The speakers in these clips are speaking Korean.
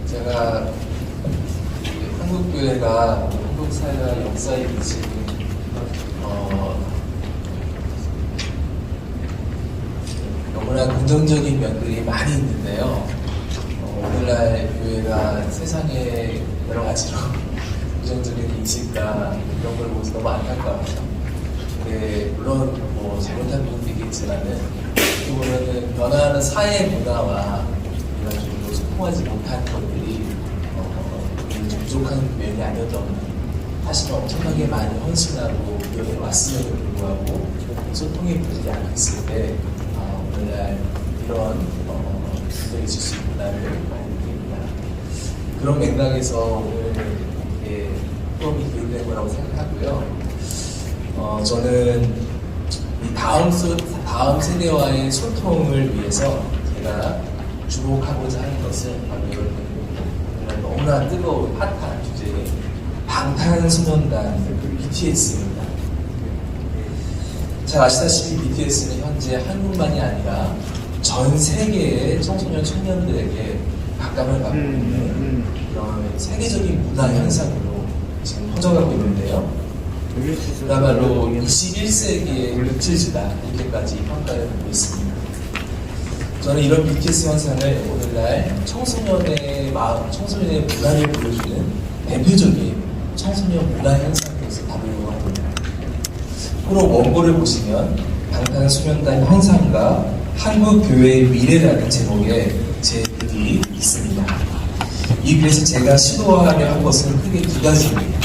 제가 한국교회가 한국 사회와 역사에 미친 너무나 긍정적인 면들이 많이 있는데요. 오늘날 교회가 세상에 여러 가지로 부정적인 인식과 이런 걸 보면서 너무 안타까워요. 근데 물론 잘못한 부분도 있겠지만은 어떻게 보면은 변화하는 사회 문화와 이런 정도 소통하지 못한 것들이 좀 부족한 면이 아니었던 사실은 엄청나게 많이 헌신하고 교회에 왔음에도 불구하고 소통이 되지 않았을 때 오늘날 이런 분들이 있을 수 있구나를 많이 느낍니다. 그런 맥락에서 오늘 이렇게 수업이 기울된 거라고 생각하고요. 저는 이 다음 세대와의 소통을 위해서 제가 주목하고자 하는 것은 바로 오늘 너무나 뜨거운 핫한 주제인 방탄소년단 BTS입니다. 잘 아시다시피 BTS는 현재 한국만이 아니라 전 세계의 청소년 청년들에게 각감을 갖고 있는 그런 세계적인 문화 현상으로 지금 퍼져가고 있는데요. 그야말로 21세기의 물질주다 이렇게까지 평가를 받고 있습니다. 저는 이런 BTS 현상을 오늘날 청소년의 마음, 청소년의 문화를 보여주는 대표적인 청소년 문화 현상으로서 다루려고 합니다. 프로 원고를 보시면 방탄소년단 현상과 한국교회의 미래라는 제목의 제 글이 있습니다. 이 글에서 제가 시도하려 한 것은 크게 두 가지입니다.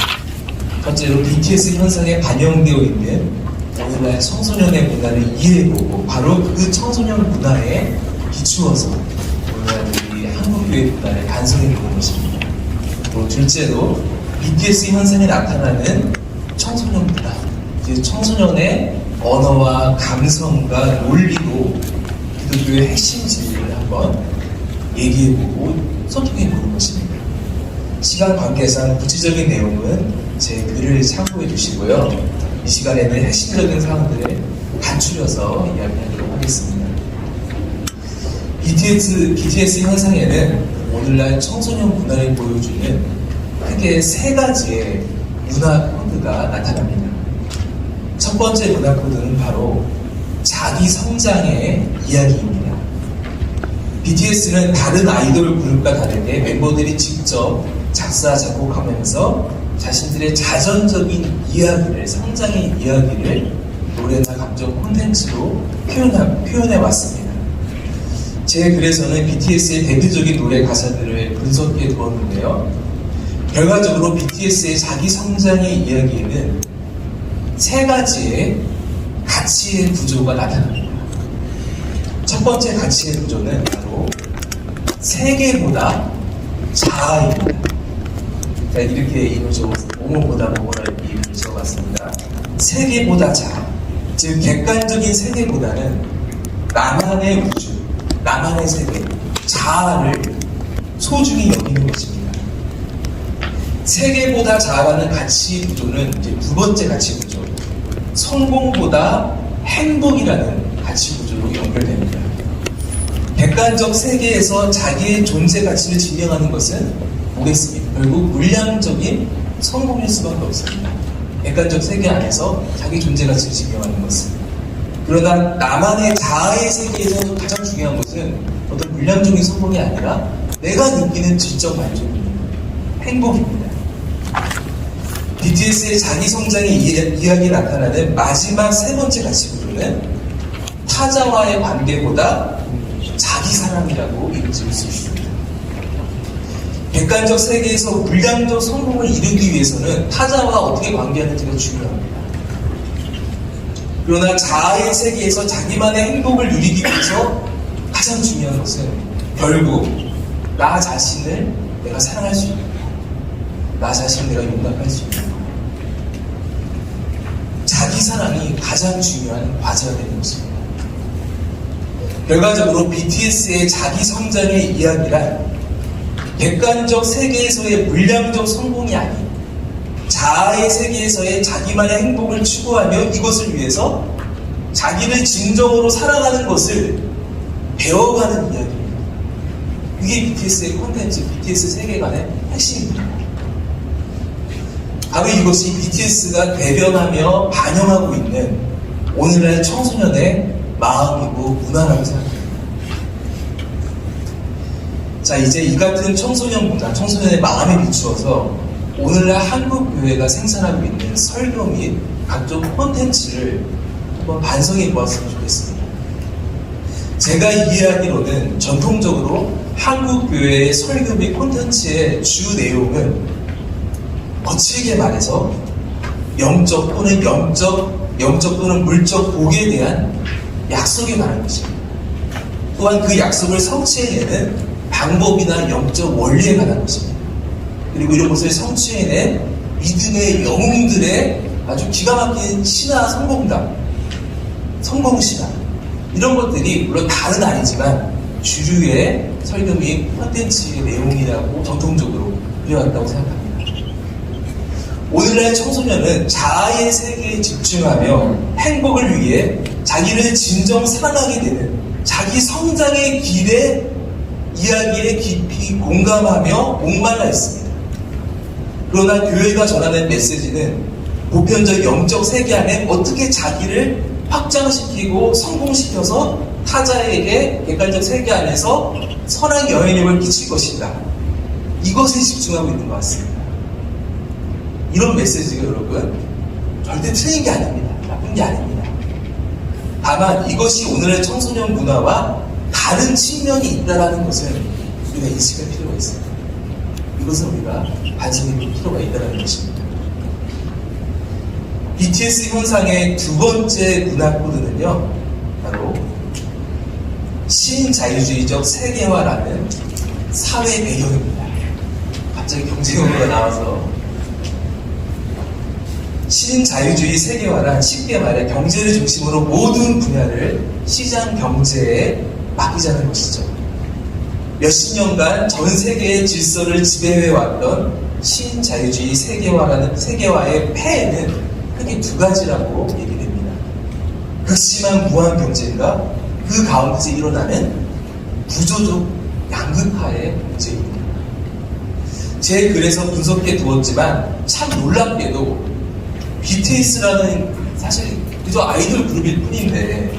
첫째로 BTS 현상에 반영되어 있는 오늘날 청소년의 문화를 이해해보고 바로 그 청소년 문화에 비추어서 오늘날 우리 한국교회 문화를 간섭해보는 것입니다. 또 둘째로 BTS 현상에 나타나는 청소년 문화, 청소년의 언어와 감성과 논리로 기독교의 핵심 진리를 한번 얘기해보고 소통해보는 것입니다. 시간 관계상 구체적인 내용은 제 글을 참고해 주시고요. 이 시간에는 핵심적인 사항들을 간추려서 이야기하도록 하겠습니다. BTS 현상에는 오늘날 청소년 문화를 보여주는 크게 세 가지의 문화 코드가 나타납니다. 첫 번째 문화 코드는 바로 자기 성장의 이야기입니다. BTS는 다른 아이돌 그룹과 다르게 멤버들이 직접 작사, 작곡하면서 자신들의 자전적인 이야기를, 성장의 이야기를 노래나 감정 콘텐츠로 표현해 왔습니다. 제 글에서는 BTS의 대표적인 노래 가사들을 분석해 두었는데요. 결과적으로 BTS의 자기 성장의 이야기에는 세 가지의 가치의 구조가 나타납니다. 첫 번째 가치의 구조는 바로 세계보다 자아입니다. 자, 이렇게 이름을 적어서 모모보다 모모를 이름을 적어봤습니다. 세계보다 자아, 즉 객관적인 세계보다는 나만의 우주, 나만의 세계, 자아를 소중히 여기는 것입니다. 세계보다 자아라는 가치 구조는 이제 두 번째 가치 구조, 성공보다 행복이라는 가치 구조로 연결됩니다. 객관적 세계에서 자기의 존재 가치를 증명하는 것은 뭐겠습니까? 결국 물량적인 성공일 수밖에 없습니다. 객관적 세계 안에서 자기 존재 가치를 증명하는 것은. 그러나 나만의 자아의 세계에서 가장 중요한 것은 어떤 물량적인 성공이 아니라 내가 느끼는 지적 만족입니다. 행복입니다. BTS의 자기 성장의 이야기에 나타나는 마지막 세 번째 가치 구조는 타자와의 관계보다 자기 사랑이라고 이루어질 수 있습니다. 객관적 세계에서 물량적 성공을 이루기 위해서는 타자와 어떻게 관계하는지가 중요합니다. 그러나 자아의 세계에서 자기만의 행복을 누리기 위해서 가장 중요한 것은 결국 나 자신을 내가 사랑할 수 있는 것, 나 자신을 내가 용납할 수 있는 것, 자기 사랑이 가장 중요한 과제가 되는 것입니다. 결과적으로 BTS의 자기 성장의 이야기란 객관적 세계에서의 물량적 성공이 아닌 자아의 세계에서의 자기만의 행복을 추구하며 이것을 위해서 자기를 진정으로 사랑하는 것을 배워가는 이야기입니다. 그게 BTS의 콘텐츠, BTS 세계관의 핵심입니다. 바로 이것이 BTS가 대변하며 반영하고 있는 오늘날 청소년의 마음이고 문화라고 생각합니다. 자, 이제 이 같은 청소년 문화, 청소년의 마음에 비추어서 오늘날 한국 교회가 생산하고 있는 설교 및 각종 콘텐츠를 한번 반성해 보았으면 좋겠습니다. 제가 이해하기로는 전통적으로 한국 교회의 설교 및 콘텐츠의 주 내용은 거칠게 말해서 영적 또는 물적 복에 대한 약속에 관한 것입니다. 또한 그 약속을 성취해내는 방법이나 영적 원리에 관한 것입니다. 그리고 이런 것을 성취해낸 믿음의 영웅들의 아주 기가 막힌 신화 성공신화 이런 것들이 물론 다는 아니지만 주류의 설교 및 콘텐츠의 내용이라고 전통적으로 그려왔다고 생각합니다. 오늘날 청소년은 자아의 세계에 집중하며 행복을 위해 자기를 진정 사랑하게 되는 자기 성장의 길에 이야기에 깊이 공감하며 목말라 있습니다. 그러나 교회가 전하는 메시지는 보편적 영적 세계 안에 어떻게 자기를 확장시키고 성공시켜서 타자에게 객관적 세계 안에서 선한 영향력을 끼칠 것인가, 이것에 집중하고 있는 것 같습니다. 이런 메시지가 여러분 절대 틀린 게 아닙니다. 나쁜 게 아닙니다. 다만 이것이 오늘의 청소년 문화와 다른 측면이 있다는 것을 우리가 인식할 필요가 있습니다. 이것은 우리가 반성해 볼 필요가 있다는 것입니다. BTS 현상의 두 번째 문화 코드는요, 바로 신자유주의적 세계화라는 사회 배경입니다. 갑자기 경제용어가 나와서 신자유주의 세계화란 쉽게 말해 경제를 중심으로 모든 분야를 시장 경제에 맡기자는 것이죠. 몇십 년간 전 세계의 질서를 지배해왔던 신자유주의 세계화의 폐해는 크게 두 가지라고 얘기됩니다. 극심한 무한 경쟁과 그 가운데서 일어나는 구조적 양극화의 문제입니다. 제 글에서 분석해 두었지만 참 놀랍게도 BTS라는 사실 그저 아이돌 그룹일 뿐인데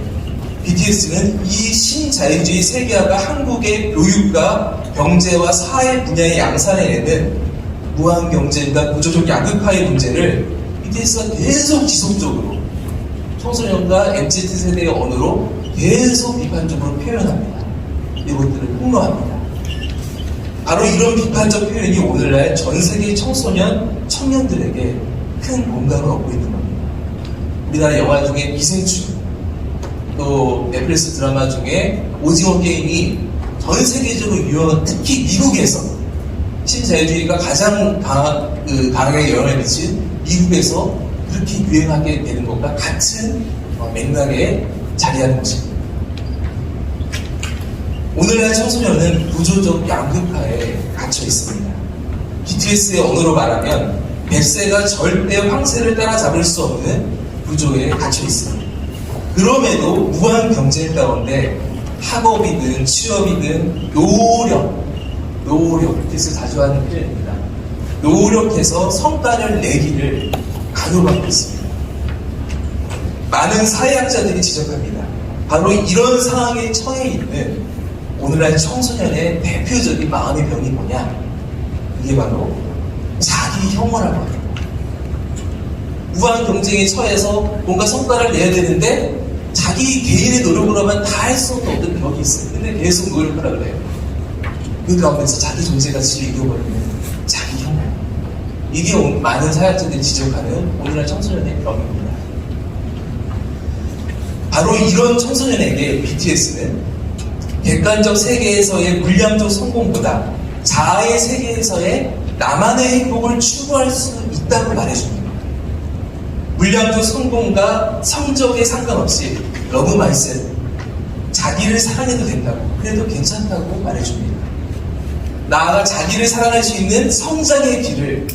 BTS는 이 신자유주의 세계화가 한국의 교육과 경제와 사회 분야의 양산해내는 무한 경쟁과 구조적 양극화의 문제를 BTS가 계속 지속적으로 청소년과 MZ세대의 언어로 계속 비판적으로 표현합니다. 이것들을 폭로합니다. 바로 이런 비판적 표현이 오늘날 전 세계 청년들에게 큰 공감을 얻고 있는 겁니다. 우리나라 영화 중에 기생충, 또 넷플릭스 드라마 중에 오징어 게임이 전 세계적으로 유명한, 특히 미국에서 신자유주의가 가장 강하게 영향을 미친 미국에서 그렇게 유행하게 되는 것과 같은 맥락에 자리하는 것입니다. 오늘날 청소년은 구조적 양극화에 갇혀 있습니다. BTS의 언어로 말하면 100세가 절대 황새를 따라잡을 수 없는 구조에 갇혀 있습니다. 그럼에도 무한 경쟁 가운데 학업이든 취업이든 노력, BTS 자주 하는 표현입니다. 노력해서 성과를 내기를 강요받고 있습니다. 많은 사회학자들이 지적합니다. 바로 이런 상황에 처해 있는 오늘날 청소년의 대표적인 마음의 병이 뭐냐? 이게 바로 자기 혐오라고 합니다. 무한 경쟁에 처해서 뭔가 성과를 내야 되는데 자기 개인의 노력으로만 다 할 수 없는 벽이 있어요. 근데 계속 노력하라 그래요. 그 가운데서 자기 존재 가치를 잃어버리는 자기 혐오. 이게 많은 사회학자들이 지적하는 오늘날 청소년의 병입니다. 바로 이런 청소년에게 BTS는 객관적 세계에서의 물량적 성공보다 자아의 세계에서의 나만의 행복을 추구할 수 있다고 말해줍니다. 물량적 성공과 성적에 상관없이 러브 마이셀프, 자기를 사랑해도 된다고, 그래도 괜찮다고 말해줍니다. 나아가 자기를 사랑할 수 있는 성장의 길을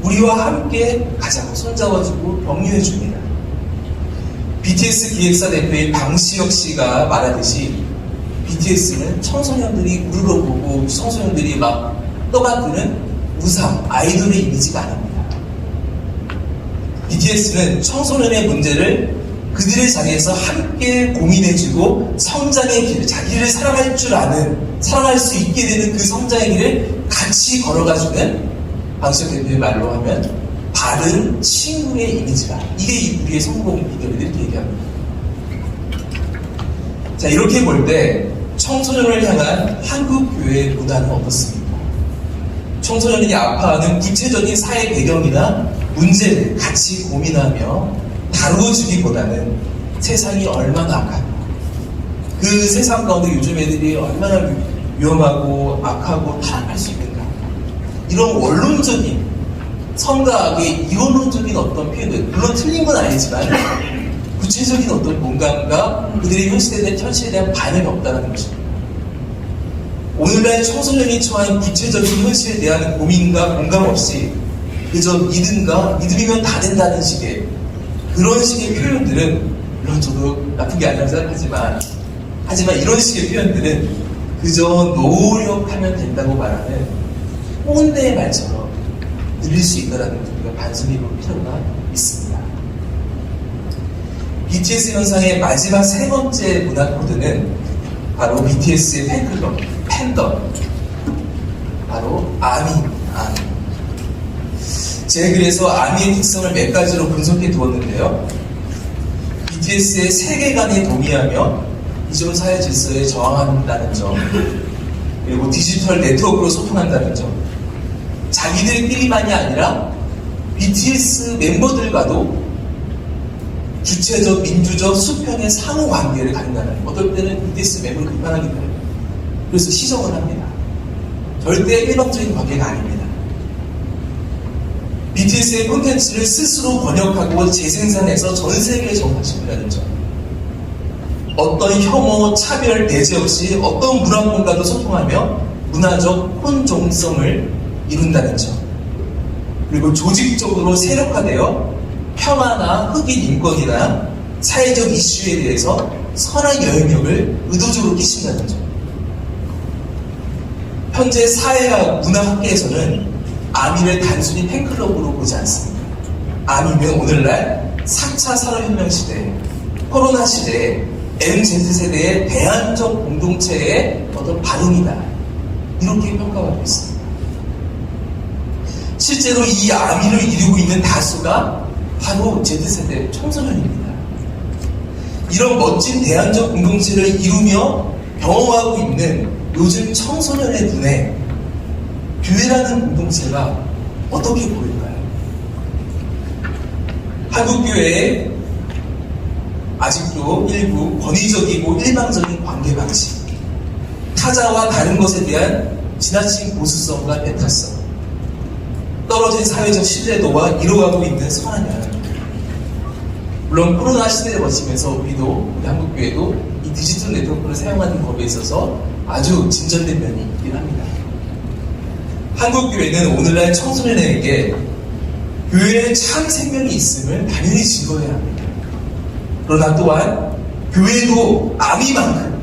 우리와 함께 가자고 손잡아주고 격려해줍니다. BTS 기획사 대표인 방시혁 씨가 말하듯이 BTS는 청소년들이 우르르보고 청소년들이 막 떠받드는 우상, 아이돌의 이미지가 아닙니다. BTS는 청소년의 문제를 그들의 자리에서 함께 고민해주고 성장의 길, 자기를 사랑할 줄 아는, 사랑할 수 있게 되는 그 성장의 길을 같이 걸어가주는, 방시혁 대표의 말로 하면 바른 친구의 이미지다. 이게 우리의 성공 비결이다 이렇게 얘기합니다. 자, 이렇게 볼 때 청소년을 향한 한국 교회의 문화는 어떻습니까? 청소년이 아파하는 구체적인 사회 배경이나 문제를 같이 고민하며 다루어주기보다는 세상이 얼마나 악하고 그 세상 가운데 요즘 애들이 얼마나 위험하고 악하고 타락할 수 있는가, 이런 원론적인 선과 악의 이론론적인 어떤 표현들, 물론 틀린 건 아니지만 구체적인 어떤 공감과 그들의 현실에 대한 반응이 없다는 것입니다. 오늘날 청소년이 처한 구체적인 현실에 대한 고민과 공감 없이 그저 믿음이면 다 된다는 식의 그런 식의 표현들은, 물론 저도 나쁜 게 아니라고 생각하지만 이런 식의 표현들은 그저 노력하면 된다고 말하는 꼰대의 말처럼 들릴 수 있다는 우리가 반성해 볼 필요가 있습니다. BTS 현상의 마지막 세 번째 문화 코드는 바로 BTS의 팬클럽, 팬덤, 바로 아미입니다. 아미. 제가 그래서 아미의 특성을 몇 가지로 분석해 두었는데요. BTS의 세계관에 동의하며 기존 사회 질서에 저항한다는 점, 그리고 디지털 네트워크로 소통한다는 점, 자기들끼리만이 아니라 BTS 멤버들과도 주체적, 민주적, 수평의 상호 관계를 갖는다는, 어떨 때는 BTS 멤버를 비판하기 때문에 그래서 시정을 합니다. 절대 일방적인 관계가 아닙니다. BTS의 콘텐츠를 스스로 번역하고 재생산해서 전 세계에 전파시킨다는 점, 어떤 혐오, 차별, 배제 없이 어떤 문화권과도 소통하며 문화적 혼종성을 이룬다는 점, 그리고 조직적으로 세력화되어 평화나 흑인 인권이나 사회적 이슈에 대해서 선한 영향력을 의도적으로 끼친다는 점. 현재 사회학 문화학계에서는 아미를 단순히 팬클럽으로 보지 않습니다. 아미는 오늘날 4차 산업혁명 시대, 코로나 시대에 MZ세대의 대안적 공동체의 어떤 발음이다, 이렇게 평가받고 있습니다. 실제로 이 아미를 이루고 있는 다수가 바로 Z세대 청소년입니다. 이런 멋진 대안적 공동체를 이루며 경험하고 있는 요즘 청소년의 눈에 교회라는 공동체가 어떻게 보일까요? 한국교회의 아직도 일부 권위적이고 일방적인 관계 방식, 타자와 다른 것에 대한 지나친 보수성과 배타성, 떨어진 사회적 신뢰도와 이뤄가고 있는 선한 영향. 물론 코로나 시대를 거치면서 우리 한국교회도 이 디지털 네트워크를 사용하는 법에 있어서 아주 진전된 면이 있긴 합니다. 한국교회는 오늘날 청소년에게 교회에 참 생명이 있음을 당연히 증거해야 합니다. 그러나 또한 교회도 아미만큼,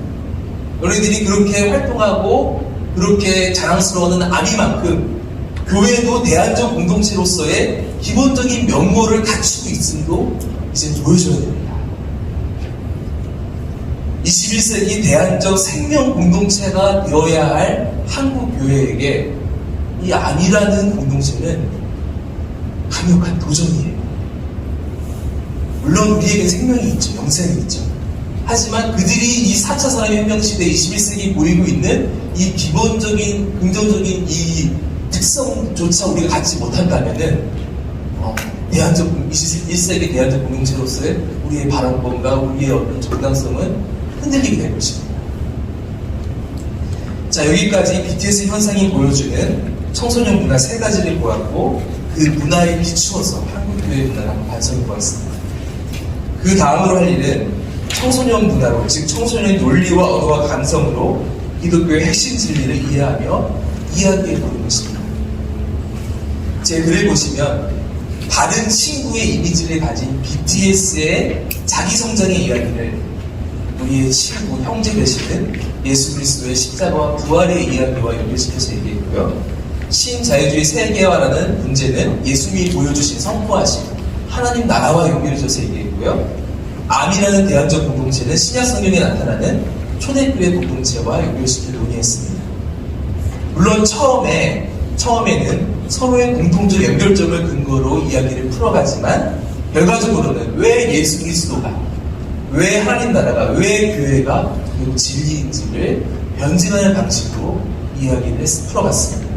너희들이 그렇게 활동하고 그렇게 자랑스러워하는 아미만큼 교회도 대안적 공동체로서의 기본적인 면모를 갖추고 있음도 이제 보여줘야 됩니다. 21세기 대안적 생명 공동체가 되어야 할 한국 교회에게 이 아미라는 공동체는 강력한 도전이에요. 물론 우리에게 생명이 있죠. 영생이 있죠. 하지만 그들이 이 4차 산업혁명 시대 21세기 보이고 있는 이 기본적인 긍정적인 이 특성조차 우리가 갖지 못한다면은 대안적 21세기 대안적 공동체로서의 우리의 발언권과 우리의 어떤 정당성은 흔들리게 될 것입니다. 자, 여기까지 BTS 현상이 보여주는 청소년 문화 세 가지를 보았고 그 문화에 비추어서 한국교회 문화를 한번 반성해 보았습니다. 그 다음으로 할 일은 청소년 문화로, 즉 청소년의 논리와 언어와 감성으로 기독교의 핵심 진리를 이해하며 이야기해 보는 것입니다. 제 글을 보시면 바른 친구의 이미지를 가진 BTS의 자기 성장의 이야기를 우리의 친구, 형제 되시는 예수 그리스도의 십자가와 부활의 이야기와 연결시켜서 얘기했고요. 신자유주의 세계화라는 문제는 예수님이 보여주신 선포하신 하나님 나라와 연결해서 얘기했고요. 암이라는 대안적 공동체는 신약 성경에 나타나는 초대교회 공동체와 연결시켜 논의했습니다. 물론 처음에는 서로의 공통적 연결점을 근거로 이야기를 풀어가지만 결과적으로는 왜 예수 그리스도가, 왜 하나님 나라가, 왜 교회가 진리인지를 변증하는 방식으로 이야기를 풀어갔습니다.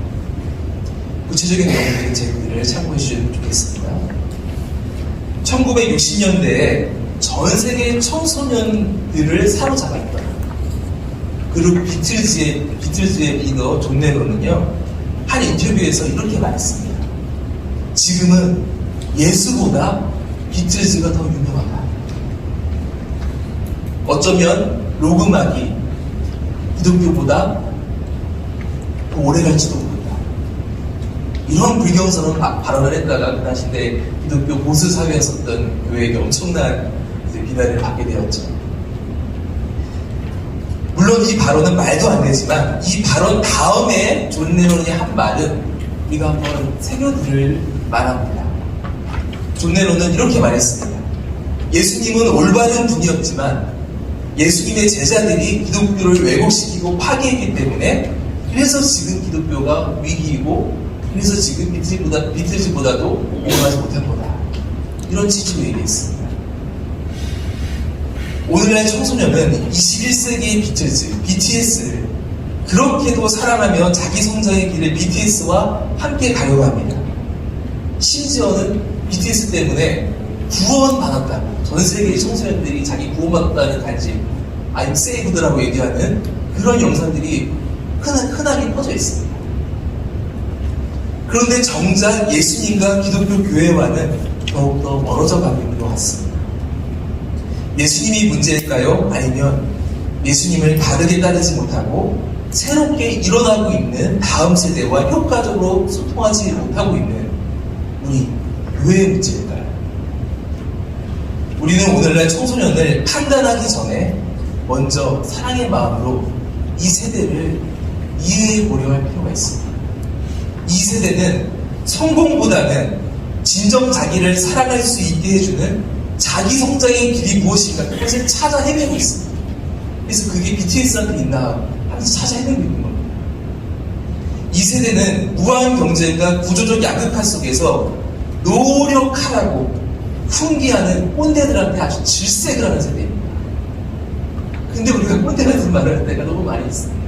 구체적인 내용들은 제 글을 참고해 주시면 좋겠습니다. 1960년대에 전 세계 청소년들을 사로잡았던 그룹 비틀즈의 리더 존 레논은요, 한 인터뷰에서 이렇게 말했습니다. 지금은 예수보다 비틀즈가 더 유명하다. 어쩌면 록 음악이 기독교보다 더 오래 갈지도 모른다. 이런 불경스러운 발언을 했다가 그 당시에 기독교 보수 사회에 섰던 교회에게 엄청난 비난을 받게 되었죠. 물론 이 발언은 말도 안 되지만 이 발언 다음에 존 레논이 한 말은 우리가 한번 새겨들을 만합니다. 존 레논은 이렇게 말했습니다. 예수님은 올바른 분이었지만 예수님의 제자들이 기독교를 왜곡시키고 파괴했기 때문에 그래서 지금 기독교가 위기이고 그래서 지금 비틀즈보다도 유명하지 못한 거다. 이런 취지로 얘기했습니다. 오늘날 청소년은 21세기의 비틀즈, BTS를 그렇게도 사랑하며 자기 성장의 길을 BTS와 함께 가려고 합니다. 심지어는 BTS 때문에 구원받았다고, 전 세계의 청소년들이 자기 구원받았다는 단지 I'm saved라고 얘기하는 그런 영상들이 흔하게 퍼져 있습니다. 그런데 정작 예수님과 기독교 교회와는 더욱더 멀어져 가고 있는 것 같습니다. 예수님이 문제일까요? 아니면 예수님을 바르게 따르지 못하고 새롭게 일어나고 있는 다음 세대와 효과적으로 소통하지 못하고 있는 우리 교회의 문제일까요? 우리는 오늘날 청소년을 판단하기 전에 먼저 사랑의 마음으로 이 세대를 이해해 보려 할 필요가 있습니다. 이 세대는 성공보다는 진정 자기를 사랑할 수 있게 해주는 자기 성장의 길이 무엇인가 그것을 찾아 헤매고 있습니다. 그래서 그게 BTS한테 있나 하면서 찾아 헤매고 있는 겁니다. 이 세대는 무한 경쟁과 구조적 양극화 속에서 노력하라고 훈계하는 꼰대들한테 아주 질색을 하는 세대입니다. 근데 우리가 꼰대 같은 말을 할 때가 너무 많이 있습니다.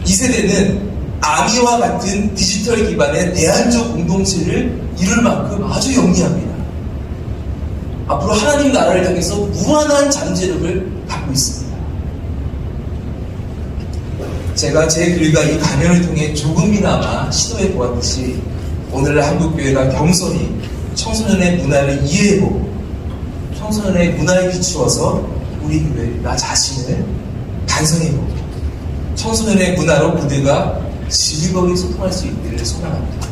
이 세대는 아미와 같은 디지털 기반의 대안적 공동체를 이룰 만큼 아주 영리합니다. 앞으로 하나님 나라를 향해서 무한한 잠재력을 갖고 있습니다. 제가 제 글과 이 강연을 통해 조금이나마 시도해 보았듯이 오늘날 한국교회가 겸손히 청소년의 문화를 이해해보고 청소년의 문화에 비추어서 우리 교회, 나 자신을 반성해보고 청소년의 문화로 그들과 즐거이 소통할 수 있기를 소망합니다.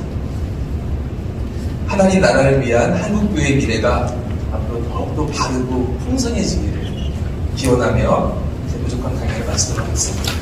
하나님 나라를 위한 한국교회의 미래가 앞으로 더욱더 바르고 풍성해지기를 기원하며 부족한 강연을 마치도록 하겠습니다.